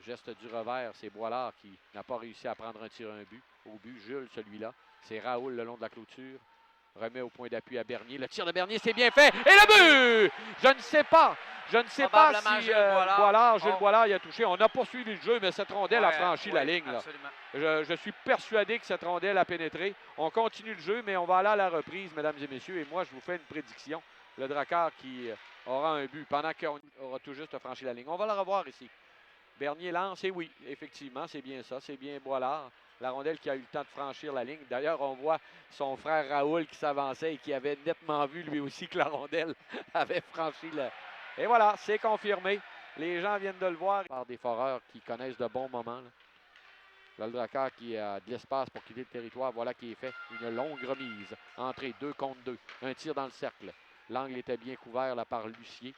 Geste du revers, c'est Boilard qui n'a pas réussi à prendre un tir à un but. Au but, Jules, celui-là. C'est Raoul le long de la clôture. Remet au point d'appui à Bernier. Le tir de Bernier, c'est bien fait. Et le but! Je ne sais pas. Je ne sais pas si Jules Boilard, il a touché. On a poursuivi le jeu, mais cette rondelle a franchi la ligne. Là. Je suis persuadé que cette rondelle a pénétré. On continue le jeu, mais on va aller à la reprise, mesdames et messieurs. Et moi, je vous fais une prédiction. Le Drakkar qui aura un but pendant qu'on aura tout juste franchi la ligne. On va le revoir ici. Bernier lance, et oui, effectivement, c'est bien ça. C'est bien Boilard. La rondelle qui a eu le temps de franchir la ligne. D'ailleurs, on voit son frère Raoul qui s'avançait et qui avait nettement vu lui aussi que la rondelle avait franchi le... Et voilà, c'est confirmé. Les gens viennent de le voir par des foreurs qui connaissent de bons moments. Là, le Drakkar qui a de l'espace pour quitter le territoire. Voilà qui est fait. Une longue remise. Entrée 2 contre 2. Un tir dans le cercle. L'angle était bien couvert là, par Lucier.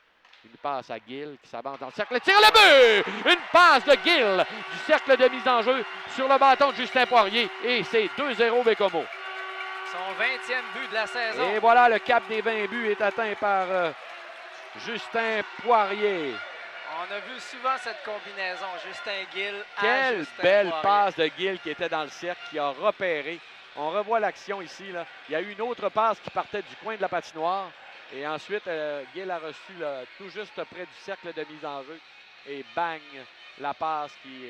Une passe à Gill qui s'avance dans le cercle. Tire le but! Une passe de Gill du cercle de mise en jeu sur le bâton de Justin Poirier. Et c'est 2-0 Baie-Comeau. Son 20e but de la saison. Et voilà, le cap des 20 buts est atteint par Justin Poirier. On a vu souvent cette combinaison, Justin Gill à Quelle Justin belle Poirier. passe de Gill qui était dans le cercle, qui a repéré. On revoit l'action ici. Là. Il y a eu une autre passe qui partait du coin de la patinoire. Et ensuite, Gill a reçu là, tout juste près du cercle de mise en jeu. Et bang, la passe qui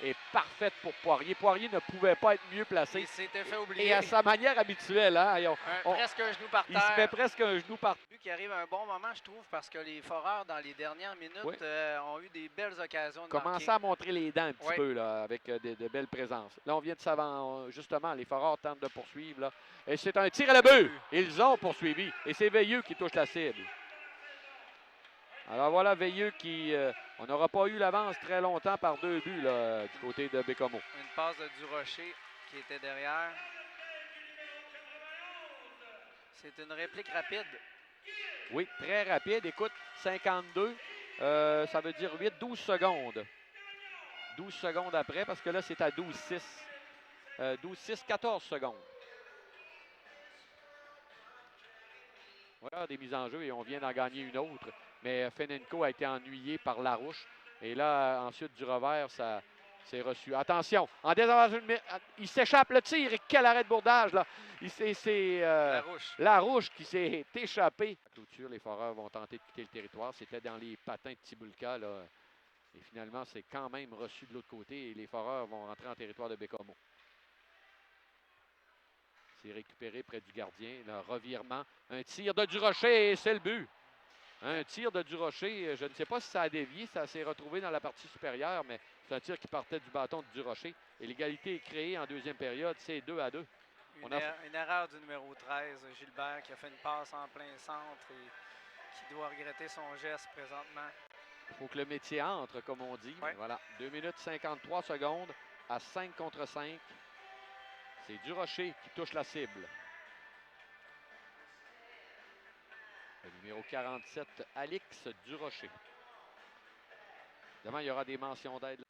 est parfaite pour Poirier. Poirier ne pouvait pas être mieux placé. Il s'était fait oublier. Et à sa manière habituelle. Hein, presque un genou par terre. Il se met presque un genou par terre. Qui arrive à un bon moment, je trouve, parce que les Foreurs, dans les dernières minutes, ont eu des belles occasions de commencer à montrer les dents un petit peu là, avec de belles présences. Là, on vient de s'avancer. Justement, les Foreurs tentent de poursuivre. Là. Et c'est un tir à la but. Ils ont poursuivi. Et c'est Veilleux qui touche la cible. Alors voilà Veilleux qui... on n'aura pas eu l'avance très longtemps par 2 buts là, du côté de Baie-Comeau. Une passe de Durocher qui était derrière. C'est une réplique rapide. Oui, très rapide. Écoute, 52, ça veut dire 8-12 secondes. 12 secondes après, parce que là, c'est à 12-6. 12-6, 14 secondes. Voilà, des mises en jeu et on vient d'en gagner une autre. Mais Fenenko a été ennuyé par Larouche. Et là, ensuite, du revers, ça s'est reçu. Attention, en désavantage, il s'échappe le tir. Et quel arrêt de bourdage, là. C'est Larouche qui s'est échappé. La clôture, les Foreurs vont tenter de quitter le territoire. C'était dans les patins de Tibulka, là. Et finalement, c'est quand même reçu de l'autre côté. Et les Foreurs vont rentrer en territoire de Baie-Comeau. C'est récupéré près du gardien. Le revirement. Un tir de Durocher et c'est le but. Un tir de Durocher. Je ne sais pas si ça a dévié. Ça s'est retrouvé dans la partie supérieure, mais c'est un tir qui partait du bâton de Durocher. Et l'égalité est créée en deuxième période. C'est 2-2. Une erreur du numéro 13, Gilbert, qui a fait une passe en plein centre et qui doit regretter son geste présentement. Il faut que le métier entre, comme on dit. Ouais. Voilà. 2 minutes 53 secondes à 5 contre 5. C'est Durocher qui touche la cible. Le numéro 47, Alix Durocher. Évidemment, il y aura des mentions d'aide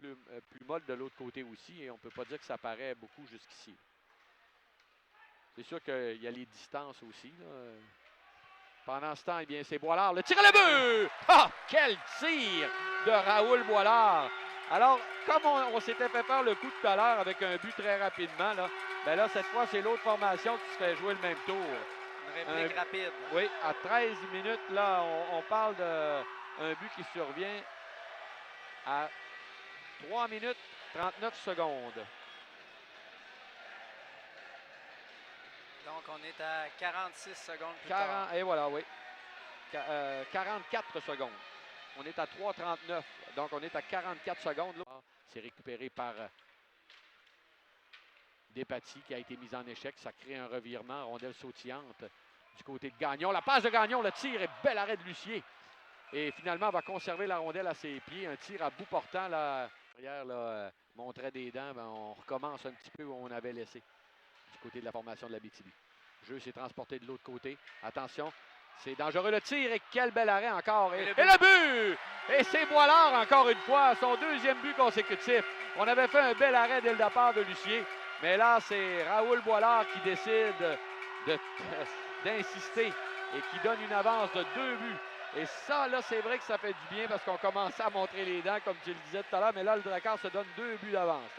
plus molles de l'autre côté aussi. Et on ne peut pas dire que ça paraît beaucoup jusqu'ici. C'est sûr qu'il y a les distances aussi. Là. Pendant ce temps, eh bien, c'est Boilard. Le tir à la but! Ah! Quel tir de Raoul Boilard! Alors, comme on s'était fait faire le coup tout à l'heure avec un but très rapidement, là, ben là, cette fois, c'est l'autre formation qui se fait jouer le même tour. Une réplique rapide. Oui, à 13 minutes, là, on parle d'un but qui survient à 3 minutes 39 secondes. Donc, on est à 46 secondes plus tard. Et voilà, oui. 44 secondes. On est à 3,39. Donc, on est à 44 secondes. C'est récupéré par Despatie qui a été mise en échec. Ça crée un revirement. Rondelle sautillante du côté de Gagnon. La passe de Gagnon, le tir et bel arrêt de Lucier. Et finalement, on va conserver la rondelle à ses pieds. Un tir à bout portant. Là, derrière, là, montrait des dents. Ben, on recommence un petit peu où on avait laissé. Du côté de la formation de l'Abitibi. Le jeu s'est transporté de l'autre côté. Attention, c'est dangereux le tir et quel bel arrêt encore. Et le but! Et c'est Boilard encore une fois, son 2e but consécutif. On avait fait un bel arrêt dès le départ de Lucier. Mais là, c'est Raoul Boilard qui décide d'insister et qui donne une avance de 2 buts Et ça, là, c'est vrai que ça fait du bien parce qu'on commençait à montrer les dents, comme tu le disais tout à l'heure. Mais là, le Drakkar se donne 2 buts d'avance.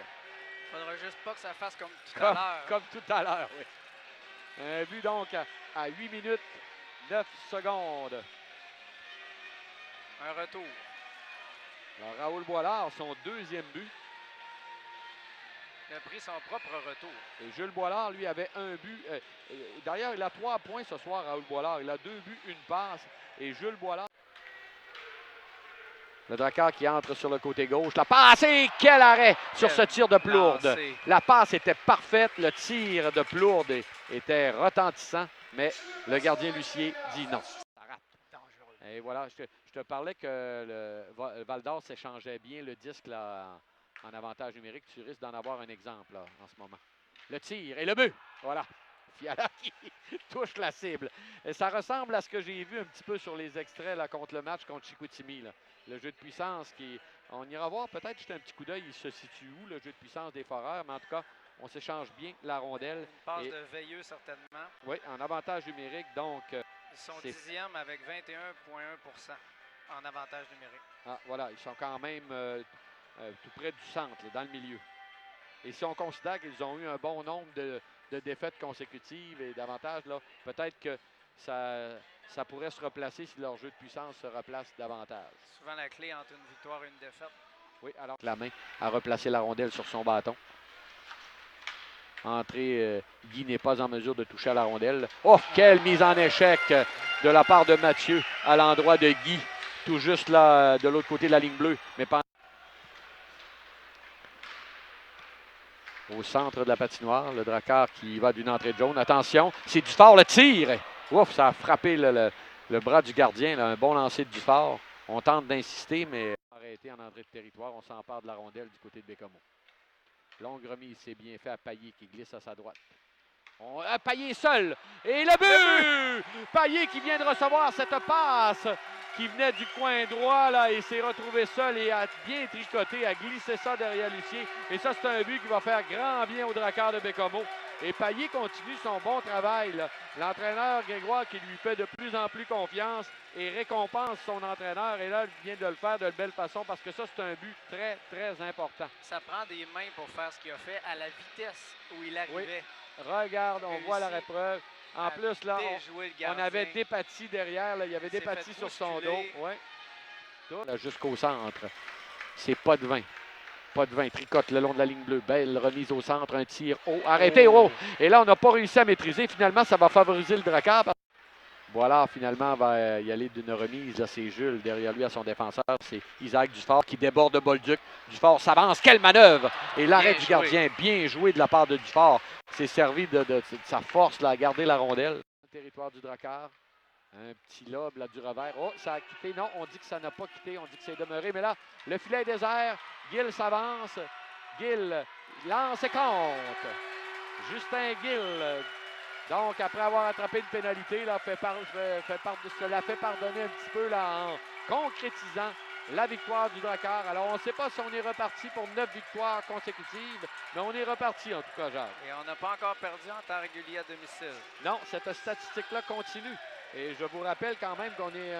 Faudra juste pas que ça fasse comme tout à l'heure. Comme tout à l'heure, oui. Un but donc à 8 minutes 9 secondes. Un retour. Alors, Raoul Boilard, son 2e but. Il a pris son propre retour. Et Jules Boilard, lui, avait un but. D'ailleurs, il a 3 points ce soir, Raoul Boilard. Il a 2 buts, 1 passe. Et Jules Boilard. Le Drakkar qui entre sur le côté gauche. La passe et quel arrêt sur ce tir de Plourde. Lancé. La passe était parfaite. Le tir de Plourde était retentissant. Mais le gardien Lucier dit non. Ça rate. Dangereux. Et voilà, je te parlais que le Val d'Or s'échangeait bien le disque là, en avantage numérique. Tu risques d'en avoir un exemple là, en ce moment. Le tir et le but. Voilà. Fiala qui touche la cible. Et ça ressemble à ce que j'ai vu un petit peu sur les extraits là, contre le match contre Chicoutimi. Là. Le jeu de puissance qui. On ira voir peut-être jeter un petit coup d'œil. Il se situe où, le jeu de puissance des Foreurs. Mais en tout cas, on s'échange bien la rondelle. Une passe Et- de Veilleux, certainement. Oui, en avantage numérique. Donc, Ils sont c'est- 10e avec 21,1% en avantage numérique. voilà, ils sont quand même tout près du centre, là, dans le milieu. Et si on considère qu'ils ont eu un bon nombre de défaites consécutives et davantage, là, peut-être que ça pourrait se replacer si leur jeu de puissance se replace davantage. Souvent la clé entre une victoire et une défaite. Oui, alors la main a replacé la rondelle sur son bâton. Entrée, Guy n'est pas en mesure de toucher à la rondelle. Oh, quelle mise en échec de la part de Mathieu à l'endroit de Guy, tout juste là de l'autre côté de la ligne bleue. Mais pas au centre de la patinoire, le Drakkar qui va d'une entrée de jaune. Attention, c'est Dufort, le tir. Ouf, ça a frappé le bras du gardien. Là, un bon lancer de Dufort. On tente d'insister, mais arrêté en entrée de territoire. On s'empare de la rondelle du côté de Bécomo. Longue remise, c'est bien fait à Payet qui glisse à sa droite. Payet seul. Et le but! Payet qui vient de recevoir cette passe qui venait du coin droit là, et s'est retrouvé seul et a bien tricoté, a glissé ça derrière Lucier. Et ça, c'est un but qui va faire grand bien au Drakkar de Bécomo. Et Payet continue son bon travail. L'entraîneur Grégoire qui lui fait de plus en plus confiance et récompense son entraîneur. Et là, il vient de le faire de belle façon parce que ça, c'est un but très, très important. Ça prend des mains pour faire ce qu'il a fait à la vitesse où il arrivait. Regarde, on voit la répreuve. En plus, là, Déjouer le on gardien. avait Despatie derrière. Là. Il y avait Il s'est Despatie fait sur son dos. bousculer. Ouais. Là, jusqu'au centre. C'est pas de 20. Pas de 20. Tricote le long de la ligne bleue. Belle remise au centre. Un tir haut. Arrêtez, oh! Et là, on n'a pas réussi à maîtriser. Finalement, ça va favoriser le Drakkar. Voilà, finalement, va y aller d'une remise. Là, c'est Jules derrière lui à son défenseur. C'est Isaac Dufort qui déborde de Bolduc. Dufort s'avance. Quelle manœuvre! Et l'arrêt du gardien, bien joué de la part de Dufort. C'est servi de sa force là, à garder la rondelle. Le territoire du Drakkar. Un petit lob là, du revers. Oh, ça a quitté. Non, on dit que ça n'a pas quitté. On dit que c'est demeuré. Mais là, le filet est désert. Gill s'avance. Gill lance et compte. Justin Gill. Donc, après avoir attrapé une pénalité, là, se la fait pardonner un petit peu là, en concrétisant la victoire du Drakkar. Alors, on ne sait pas si on est reparti pour 9 victoires consécutives, mais on est reparti en tout cas, Jacques. Et on n'a pas encore perdu en temps régulier à domicile. Non, cette statistique-là continue. Et je vous rappelle quand même qu'on est